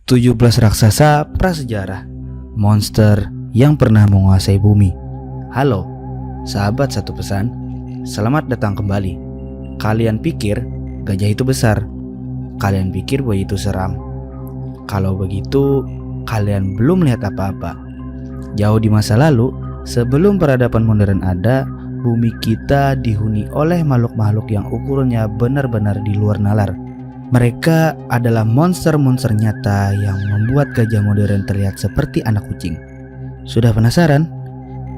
17 raksasa prasejarah, monster yang pernah menguasai bumi. Halo, sahabat satu pesan, selamat datang kembali. Kalian pikir gajah itu besar? Kalian pikir buaya itu seram? Kalau begitu, kalian belum melihat apa-apa. Jauh di masa lalu, sebelum peradaban modern ada, bumi kita dihuni oleh makhluk-makhluk yang ukurannya benar-benar di luar nalar. Mereka adalah monster-monster nyata yang membuat gajah modern terlihat seperti anak kucing. Sudah penasaran?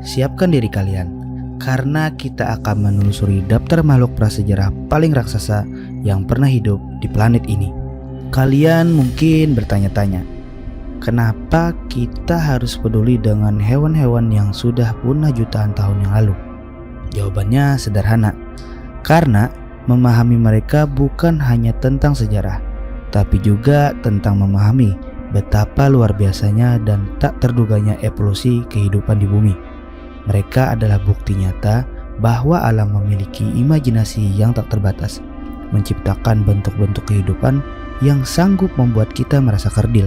Siapkan diri kalian, karena kita akan menelusuri daftar makhluk prasejarah paling raksasa yang pernah hidup di planet ini. Kalian mungkin bertanya-tanya, kenapa kita harus peduli dengan hewan-hewan yang sudah punah jutaan tahun yang lalu? Jawabannya sederhana, karena memahami mereka bukan hanya tentang sejarah, tapi juga tentang memahami betapa luar biasanya dan tak terduganya evolusi kehidupan di bumi. Mereka adalah bukti nyata bahwa alam memiliki imajinasi yang tak terbatas, menciptakan bentuk-bentuk kehidupan yang sanggup membuat kita merasa kerdil.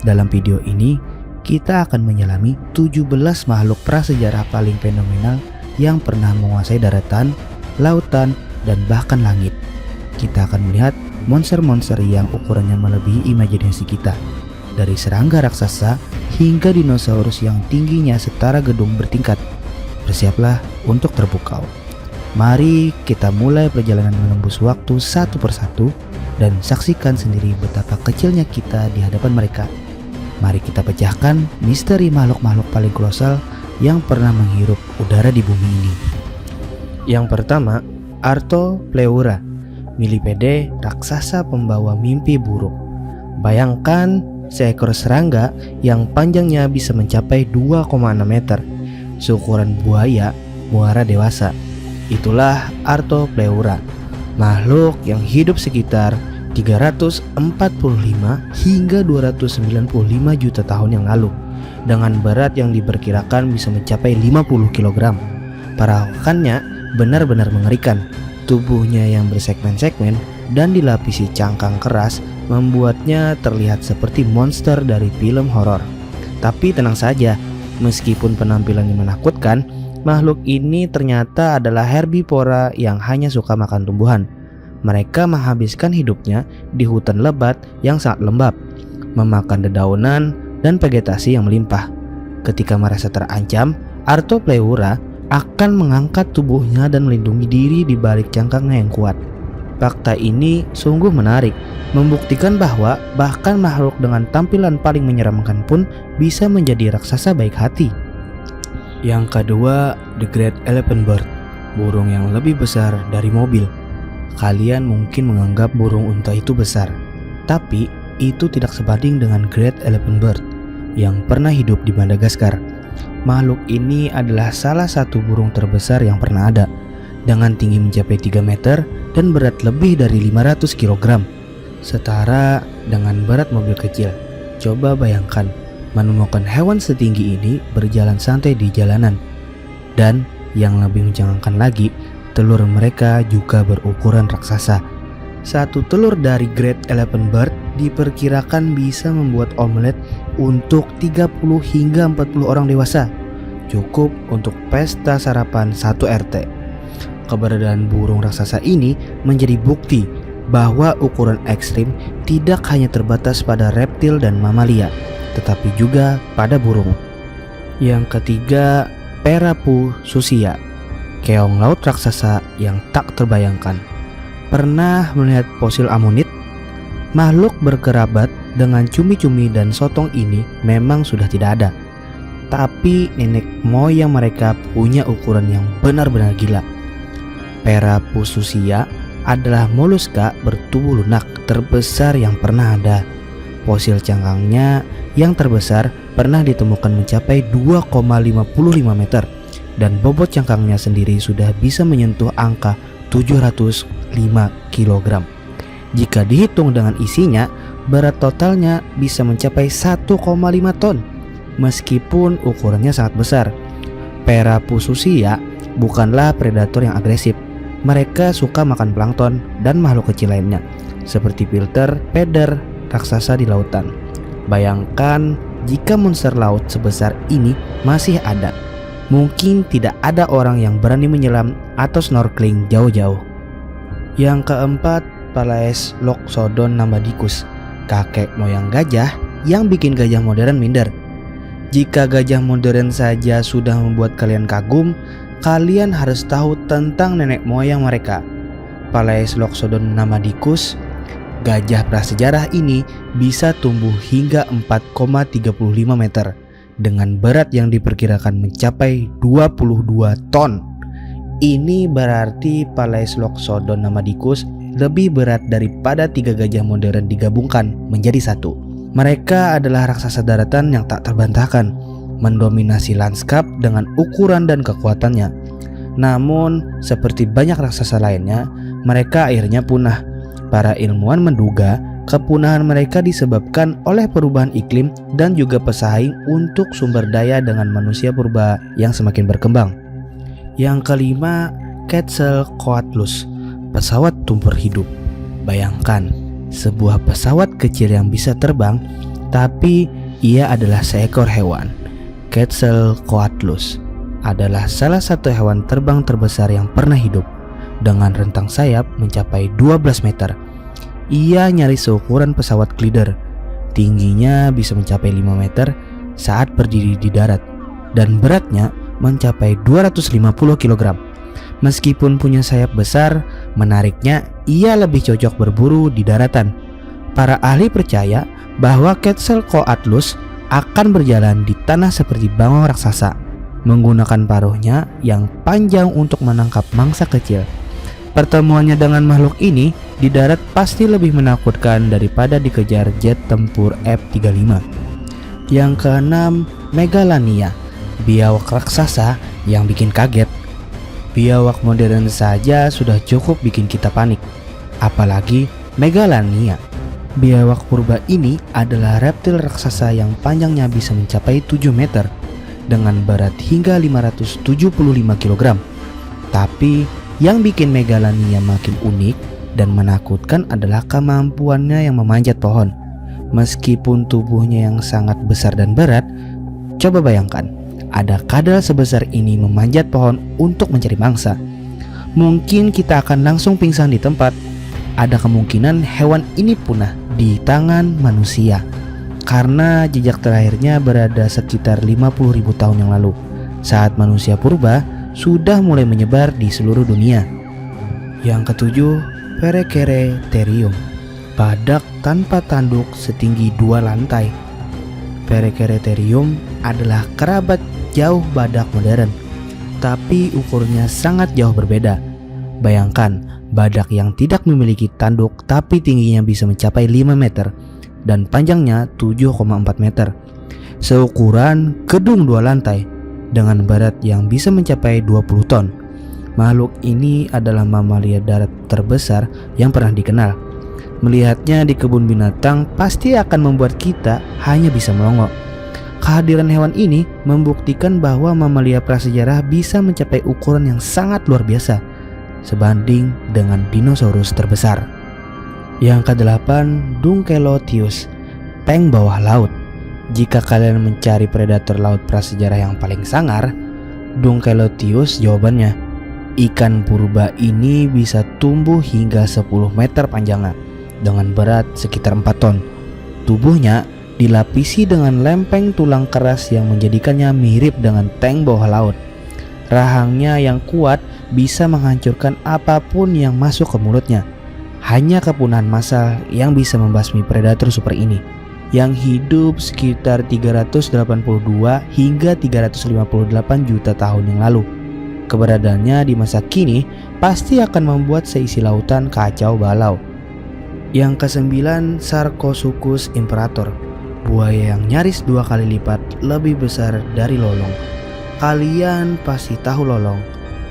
Dalam video ini, kita akan menyelami 17 makhluk prasejarah paling fenomenal yang pernah menguasai daratan, lautan, dan bahkan langit. Kita akan melihat monster-monster yang ukurannya melebihi imajinasi kita, dari serangga raksasa hingga dinosaurus yang tingginya setara gedung bertingkat. Bersiaplah untuk terpukau. Mari kita mulai perjalanan menembus waktu satu persatu dan saksikan sendiri betapa kecilnya kita di hadapan mereka. Mari kita pecahkan misteri makhluk-makhluk paling kolosal yang pernah menghirup udara di bumi ini. Yang pertama, Arthropleura, milipede raksasa pembawa mimpi buruk. Bayangkan seekor serangga yang panjangnya bisa mencapai 2,6 meter, seukuran buaya muara dewasa. Itulah Arthropleura, makhluk yang hidup sekitar 345 hingga 295 juta tahun yang lalu, dengan berat yang diperkirakan bisa mencapai 50 kg. Perawakannya benar-benar mengerikan. Tubuhnya yang bersegmen-segmen dan dilapisi cangkang keras membuatnya terlihat seperti monster dari film horor. Tapi tenang saja, meskipun penampilannya menakutkan, makhluk ini ternyata adalah herbivora yang hanya suka makan tumbuhan. Mereka menghabiskan hidupnya di hutan lebat yang sangat lembab, memakan dedaunan dan vegetasi yang melimpah. Ketika merasa terancam, Arthropleura akan mengangkat tubuhnya dan melindungi diri di balik cangkangnya yang kuat. Fakta ini sungguh menarik, membuktikan bahwa bahkan makhluk dengan tampilan paling menyeramkan pun bisa menjadi raksasa baik hati. Yang kedua, The Great Elephant Bird, burung yang lebih besar dari mobil. Kalian mungkin menganggap burung unta itu besar, tapi itu tidak sebanding dengan Great Elephant Bird yang pernah hidup di Madagaskar. Makhluk ini adalah salah satu burung terbesar yang pernah ada, dengan tinggi mencapai 3 meter dan berat lebih dari 500 kg, setara dengan berat mobil kecil. Coba bayangkan menemukan hewan setinggi ini berjalan santai di jalanan. Dan yang lebih mencengangkan lagi, telur mereka juga berukuran raksasa. Satu telur dari Great Elephant Bird diperkirakan bisa membuat omelet untuk 30 hingga 40 orang dewasa, cukup untuk pesta sarapan satu RT. Keberadaan burung raksasa ini menjadi bukti bahwa ukuran ekstrim tidak hanya terbatas pada reptil dan mamalia, tetapi juga pada burung. Yang ketiga, Perapususia, keong laut raksasa yang tak terbayangkan. Pernah melihat fosil amonit? Makhluk berkerabat dengan cumi-cumi dan sotong ini memang sudah tidak ada. Tapi nenek moyang mereka punya ukuran yang benar-benar gila. Perapususia adalah moluska bertubuh lunak terbesar yang pernah ada. Fosil cangkangnya yang terbesar pernah ditemukan mencapai 2,55 meter, dan bobot cangkangnya sendiri sudah bisa menyentuh angka 705 kg. Jika dihitung dengan isinya, berat totalnya bisa mencapai 1,5 ton. Meskipun ukurannya sangat besar, Perapususia bukanlah predator yang agresif. Mereka suka makan plankton dan makhluk kecil lainnya, seperti pilter, peder, raksasa di lautan. Bayangkan jika monster laut sebesar ini masih ada. Mungkin tidak ada orang yang berani menyelam atau snorkeling jauh-jauh. Yang keempat, Palaeoloxodon namadicus, kakek moyang gajah yang bikin gajah modern minder. Jika gajah modern saja sudah membuat kalian kagum, kalian harus tahu tentang nenek moyang mereka. Palaeoloxodon namadicus, gajah prasejarah ini bisa tumbuh hingga 4,35 meter dengan berat yang diperkirakan mencapai 22 ton. Ini berarti Palaeoloxodon namadicus lebih berat daripada 3 gajah modern digabungkan menjadi satu. Mereka adalah raksasa daratan yang tak terbantahkan, mendominasi lanskap dengan ukuran dan kekuatannya. Namun, seperti banyak raksasa lainnya, mereka akhirnya punah. Para ilmuwan menduga kepunahan mereka disebabkan oleh perubahan iklim dan juga pesaing untuk sumber daya dengan manusia purba yang semakin berkembang. Yang kelima, Quetzalcoatlus, pesawat tumpur hidup. Bayangkan, sebuah pesawat kecil yang bisa terbang, tapi ia adalah seekor hewan. Quetzalcoatlus adalah salah satu hewan terbang terbesar yang pernah hidup, dengan rentang sayap mencapai 12 meter. Ia nyaris seukuran pesawat glider. Tingginya bisa mencapai 5 meter saat berdiri di darat, dan beratnya mencapai 250 kg. Meskipun punya sayap besar, menariknya ia lebih cocok berburu di daratan. Para ahli percaya bahwa Quetzalcoatlus akan berjalan di tanah seperti bangau raksasa, menggunakan paruhnya yang panjang untuk menangkap mangsa kecil. Pertemuannya dengan makhluk ini di darat pasti lebih menakutkan daripada dikejar jet tempur F-35. Yang keenam, Megalania, biawak raksasa yang bikin kaget. Biawak modern saja sudah cukup bikin kita panik, apalagi Megalania. Biawak purba ini adalah reptil raksasa yang panjangnya bisa mencapai 7 meter dengan berat hingga 575 kg. Tapi yang bikin Megalania makin unik dan menakutkan adalah kemampuannya yang memanjat pohon. Meskipun tubuhnya yang sangat besar dan berat, coba bayangkan ada kadal sebesar ini memanjat pohon untuk mencari mangsa. Mungkin kita akan langsung pingsan di tempat. Ada kemungkinan hewan ini punah di tangan manusia karena jejak terakhirnya berada sekitar 50.000 tahun yang lalu, saat manusia purba sudah mulai menyebar di seluruh dunia. Yang ketujuh, Perekereterium, badak tanpa tanduk setinggi 2 lantai. Perekereterium adalah kerabat jauh badak modern, tapi ukurnya sangat jauh berbeda. Bayangkan, badak yang tidak memiliki tanduk tapi tingginya bisa mencapai 5 meter dan panjangnya 7,4 meter, seukuran gedung 2 lantai, dengan berat yang bisa mencapai 20 ton. Makhluk ini adalah mamalia darat terbesar yang pernah dikenal. Melihatnya di kebun binatang pasti akan membuat kita hanya bisa melongo. Kehadiran hewan ini membuktikan bahwa mamalia prasejarah bisa mencapai ukuran yang sangat luar biasa, sebanding dengan dinosaurus terbesar. Yang kedelapan, Dunkleosteus, tank bawah laut. Jika kalian mencari predator laut prasejarah yang paling sangar, Dunkleosteus jawabannya. Ikan purba ini bisa tumbuh hingga 10 meter panjangnya dengan berat sekitar 4 ton. Tubuhnya dilapisi dengan lempeng tulang keras yang menjadikannya mirip dengan tank bawah laut. Rahangnya yang kuat bisa menghancurkan apapun yang masuk ke mulutnya. Hanya kepunahan massal yang bisa membasmi predator super ini, yang hidup sekitar 382 hingga 358 juta tahun yang lalu. Keberadaannya di masa kini pasti akan membuat seisi lautan kacau balau. Yang kesembilan, Sarcosuchus imperator, buaya yang nyaris 2 kali lipat lebih besar dari lolong. Kalian pasti tahu lolong,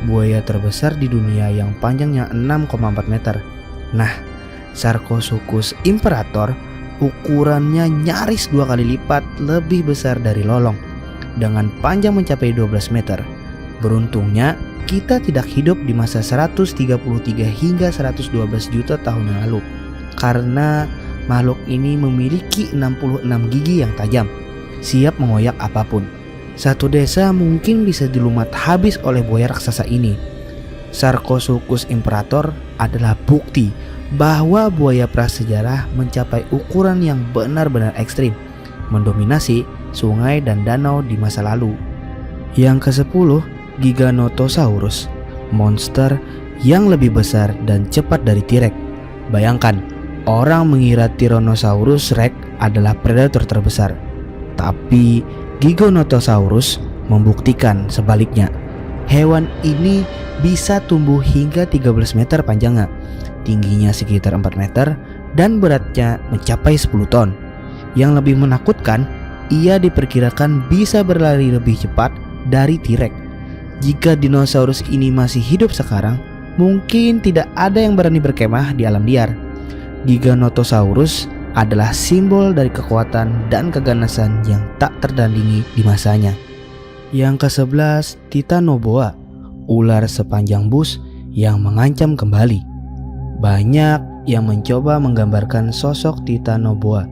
buaya terbesar di dunia yang panjangnya 6,4 meter. Nah, Sarcosuchus imperator ukurannya nyaris 2 kali lipat lebih besar dari lolong, dengan panjang mencapai 12 meter. Beruntungnya kita tidak hidup di masa 133 hingga 112 juta tahun yang lalu, karena makhluk ini memiliki 66 gigi yang tajam, siap mengoyak apapun. Satu desa mungkin bisa dilumat habis oleh buaya raksasa ini. Sarcosuchus imperator adalah bukti bahwa buaya prasejarah mencapai ukuran yang benar-benar ekstrim, mendominasi sungai dan danau di masa lalu. Yang ke-10, Giganotosaurus, monster yang lebih besar dan cepat dari T-Rex. Bayangkan, orang mengira Tyrannosaurus Rex adalah predator terbesar, tapi Giganotosaurus membuktikan sebaliknya. Hewan ini bisa tumbuh hingga 13 meter panjangnya, tingginya sekitar 4 meter, dan beratnya mencapai 10 ton. Yang lebih menakutkan, ia diperkirakan bisa berlari lebih cepat dari T-Rex. Jika dinosaurus ini masih hidup sekarang, mungkin tidak ada yang berani berkemah di alam liar. Giganotosaurus adalah simbol dari kekuatan dan keganasan yang tak tertandingi di masanya. Yang ke-11, Titanoboa, ular sepanjang bus yang mengancam kembali. Banyak yang mencoba menggambarkan sosok Titanoboa,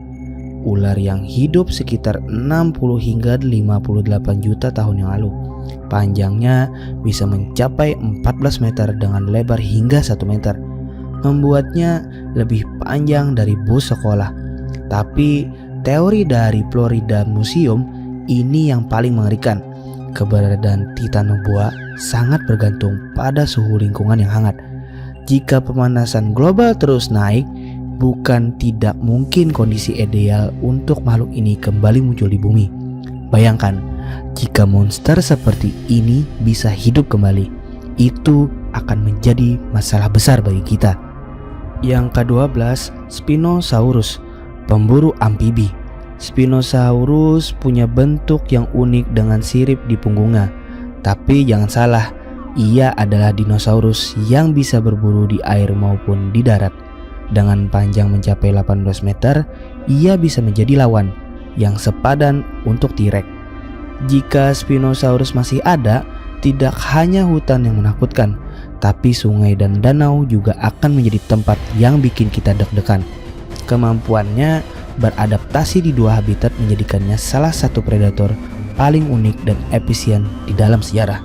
ular yang hidup sekitar 60 hingga 58 juta tahun yang lalu. Panjangnya bisa mencapai 14 meter dengan lebar hingga 1 meter, membuatnya lebih panjang dari bus sekolah. Tapi teori dari Florida Museum ini yang paling mengerikan. Keberadaan Titanoboa sangat bergantung pada suhu lingkungan yang hangat. Jika pemanasan global terus naik, bukan tidak mungkin kondisi ideal untuk makhluk ini kembali muncul di bumi. Bayangkan, jika monster seperti ini bisa hidup kembali, itu akan menjadi masalah besar bagi kita. Yang ke-12, Spinosaurus, pemburu amfibi. Spinosaurus punya bentuk yang unik dengan sirip di punggungnya. Tapi jangan salah, ia adalah dinosaurus yang bisa berburu di air maupun di darat. Dengan panjang mencapai 18 meter, ia bisa menjadi lawan yang sepadan untuk T-Rex. Jika Spinosaurus masih ada, tidak hanya hutan yang menakutkan, tapi sungai dan danau juga akan menjadi tempat yang bikin kita deg-degan. Kemampuannya beradaptasi di dua habitat menjadikannya salah satu predator paling unik dan efisien di dalam sejarah.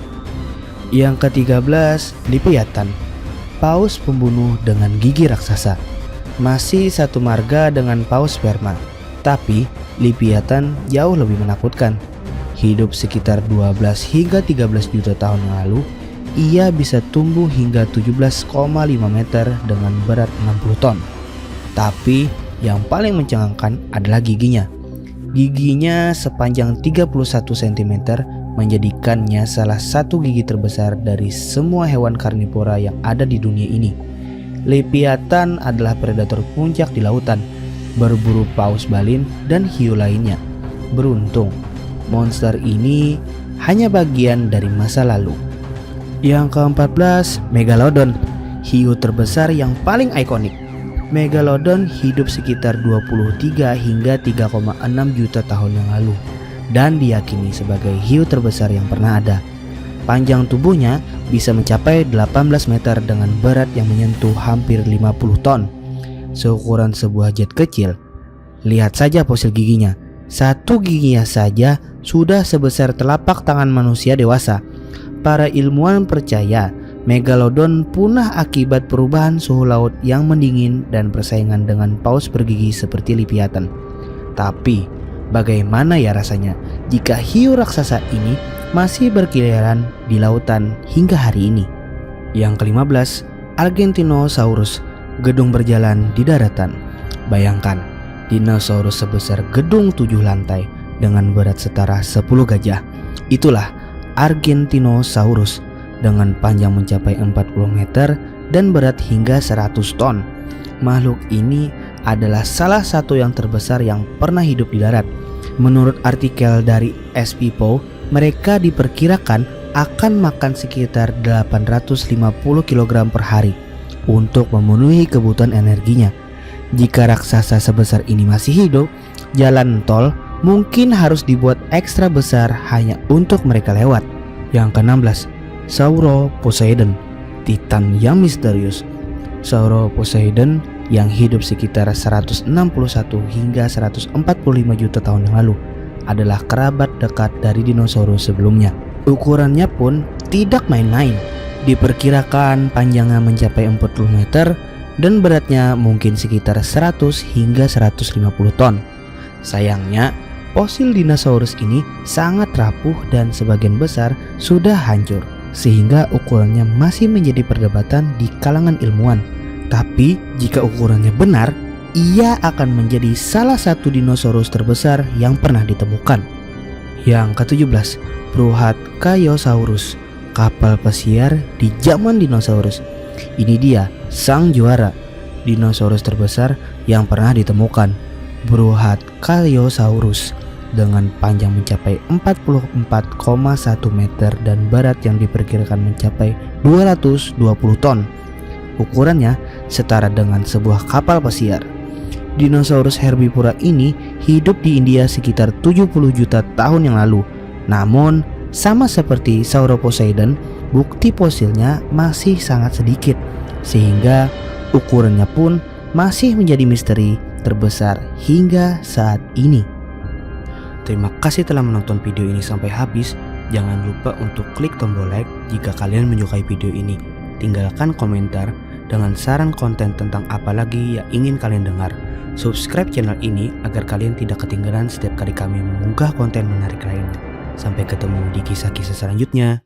Yang ke-13, Leviathan, paus pembunuh dengan gigi raksasa. Masih satu marga dengan paus sperma, tapi Leviathan jauh lebih menakutkan. Hidup sekitar 12 hingga 13 juta tahun yang lalu, ia bisa tumbuh hingga 17,5 meter dengan berat 60 ton. Tapi yang paling mencengangkan adalah giginya. Giginya sepanjang 31 cm menjadikannya salah satu gigi terbesar dari semua hewan karnivora yang ada di dunia ini. Leviathan adalah predator puncak di lautan, berburu paus balin dan hiu lainnya. Beruntung, monster ini hanya bagian dari masa lalu. Yang ke-14, Megalodon, hiu terbesar yang paling ikonik. Megalodon hidup sekitar 23 hingga 3,6 juta tahun yang lalu dan diyakini sebagai hiu terbesar yang pernah ada. Panjang tubuhnya bisa mencapai 18 meter dengan berat yang menyentuh hampir 50 ton. Seukuran sebuah jet kecil. Lihat saja fosil giginya. Satu giginya saja sudah sebesar telapak tangan manusia dewasa. Para ilmuwan percaya Megalodon punah akibat perubahan suhu laut yang mendingin dan persaingan dengan paus bergigi seperti Leviathan. Tapi bagaimana ya rasanya jika hiu raksasa ini masih berkeliaran di lautan hingga hari ini? Yang ke-15, Argentinosaurus, gedung berjalan di daratan. Bayangkan, dinosaurus sebesar gedung 7 lantai dengan berat setara 10 gajah. Itulah Argentinosaurus dengan panjang mencapai 40 meter dan berat hingga 100 ton. Makhluk ini adalah salah satu yang terbesar yang pernah hidup di darat. Menurut artikel dari SPPO, mereka diperkirakan akan makan sekitar 850 kg per hari untuk memenuhi kebutuhan energinya. Jika raksasa sebesar ini masih hidup, jalan tol mungkin harus dibuat ekstra besar hanya untuk mereka lewat. Yang ke-16, Sauroposeidon, titan yang misterius. Sauroposeidon yang hidup sekitar 161 hingga 145 juta tahun yang lalu adalah kerabat dekat dari dinosaurus sebelumnya. Ukurannya pun tidak main-main. Diperkirakan panjangnya mencapai 40 meter dan beratnya mungkin sekitar 100 hingga 150 ton. Sayangnya, fosil dinosaurus ini sangat rapuh dan sebagian besar sudah hancur, sehingga ukurannya masih menjadi perdebatan di kalangan ilmuwan. Tapi jika ukurannya benar, ia akan menjadi salah satu dinosaurus terbesar yang pernah ditemukan. Yang ke-17, Bruhackayosaurus, kapal pesiar di zaman dinosaurus. Ini dia sang juara, dinosaurus terbesar yang pernah ditemukan, Bruhackayosaurus, dengan panjang mencapai 44,1 meter dan berat yang diperkirakan mencapai 220 ton. Ukurannya setara dengan sebuah kapal pesiar. Dinosaurus herbivora ini hidup di India sekitar 70 juta tahun yang lalu. Namun, sama seperti Sauroposeidon, bukti fosilnya masih sangat sedikit, sehingga ukurannya pun masih menjadi misteri terbesar hingga saat ini. Terima kasih telah menonton video ini sampai habis. Jangan lupa untuk klik tombol like jika kalian menyukai video ini. Tinggalkan komentar dengan saran konten tentang apa lagi yang ingin kalian dengar. Subscribe channel ini agar kalian tidak ketinggalan setiap kali kami mengunggah konten menarik lainnya. Sampai ketemu di kisah-kisah selanjutnya.